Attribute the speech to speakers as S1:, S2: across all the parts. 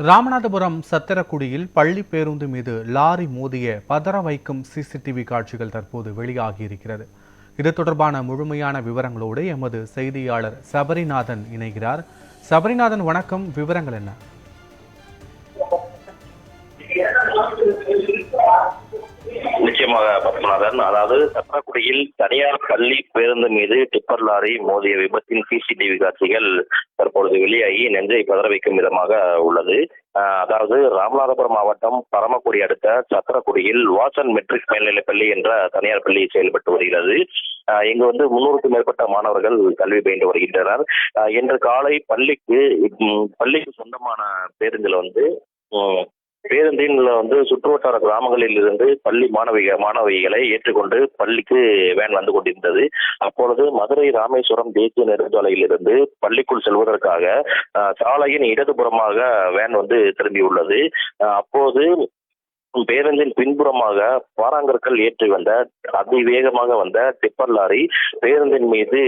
S1: ராமநாதபுரம் சத்திரக்குடியில் பள்ளி பேருந்து மீது லாரி மோதிய பதற வைக்கும் சிசிடிவி காட்சிகள் தற்போது வெளியாகியிருக்கிறது. இது தொடர்பான முழுமையான விவரங்களோடு எமது செய்தியாளர் சபரிநாதன் இணைகிறார். சபரிநாதன், வணக்கம். விவரங்கள் என்ன?
S2: நிச்சயமாக பத்மநாதன், அதாவது சத்திரக்குடியில் தனியார் பள்ளி பேருந்து மீது டிப்பர் லாரி மோதிய விபத்தின் சிசிடிவி காட்சிகள் தற்பொழுது வெளியாகி நெஞ்சை பதற வைக்கும் விதமாக உள்ளது. அதாவது ராமநாதபுரம் மாவட்டம் பரமக்குடி அடுத்த சத்திரக்குடியில் வாசன் மெட்ரிக் மேல்நிலைப்பள்ளி என்ற தனியார் பள்ளி செயல்பட்டு வருகிறது. இங்கு 300க்கும் மேற்பட்ட மாணவர்கள் கல்வி பயின்று வருகின்றனர். இன்று காலை பள்ளிக்கு சொந்தமான பேருந்தில் பேருந்தின் சுற்றுவட்டார கிராமங்களில் இருந்து பள்ளி மாணவிகளை ஏற்றுக்கொண்டு பள்ளிக்கு வேன் வந்து கொண்டிருந்தது. அப்பொழுது மதுரை ராமேஸ்வரம் தேசிய நெடுஞ்சாலையில் இருந்து பள்ளிக்குள் செல்வதற்காக சாலையின் இடதுபுறமாக வேன் திரும்பியுள்ளது. அப்போது பேருந்தின் பின்புறமாக பாறாங்கற்கள் ஏற்றி அதிவேகமாக வந்த டிப்பர் லாரி பேருந்தின் மீது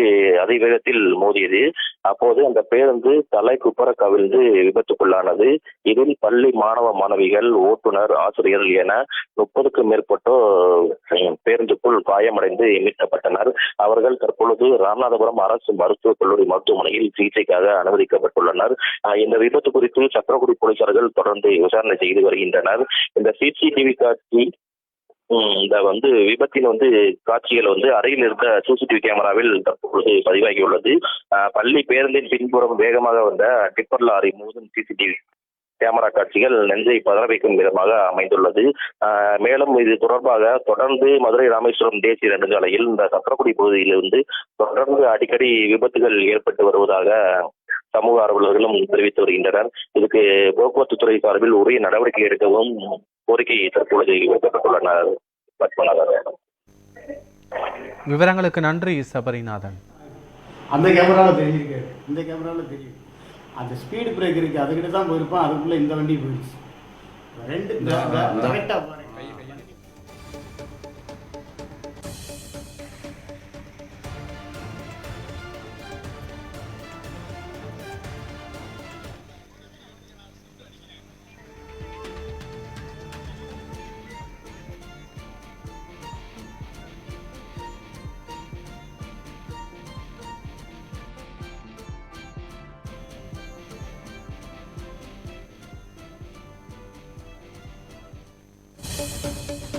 S2: அதிவேகத்தில் மோதியது. அப்போது அந்த பேருந்து தலை குப்புற கவிழ்ந்து விபத்துக்குள்ளானது. இதில் பள்ளி மாணவ மாணவிகள், ஓட்டுநர், ஆசிரியர்கள் என 30க்கும் மேற்பட்டோர் பேருந்துக்குள் காயமடைந்து மீட்கப்பட்டனர். அவர்கள் தற்பொழுது ராமநாதபுரம் அரசு மருத்துவக் கல்லூரி மருத்துவமனையில் சிகிச்சைக்காக அனுமதிக்கப்பட்டுள்ளனர். இந்த விபத்து குறித்து சத்திரக்குடி போலீசார்கள் தொடர்ந்து விசாரணை செய்து வருகின்றனர். இந்த சிசிடிவி காட்சி இந்த விபத்தின் காட்சிகள் அருகில் இருந்த சிசிடிவி கேமராவில் தற்பொழுது பதிவாகியுள்ளது. பள்ளி பேருந்தின் பின்புறம் வேகமாக வந்த டிப்பர் லாரி மோதும் சிசிடிவி கேமரா காட்சிகள் நெஞ்சை பதற வைக்கும் விதமாக அமைந்துள்ளது. மேலும் இது தொடர்பாக தொடர்ந்து மதுரை ராமேஸ்வரம் தேசிய நெடுஞ்சாலையில் இந்த சத்திரக்குடி பகுதியிலிருந்து தொடர்ந்து அடிக்கடி விபத்துகள் ஏற்பட்டு வருவதாக சமூக ஆர்வலர்களும் தெரிவித்து வருகின்றனர். இதுக்கு போக்குவரத்து துறை சார்பில் உரிய நடவடிக்கை எடுக்கவும் கோரிக்கை தற்பொழுது வைக்கப்பட்டுள்ளனர்.
S1: விவரங்களுக்கு நன்றி சபரிநாதன்.
S3: அந்த கேமராவில் தெரிஞ்சிருக்காரு, இந்த கேமராவில் தெரியும். அந்த ஸ்பீடு பிரேக் இருக்குது, அதுக்கிட்ட தான் போயிருப்பான். அதுக்குள்ளே இந்த வண்டி போயிடுச்சு. ரெண்டு கரெக்டாக பாருங்க.
S4: Thank you.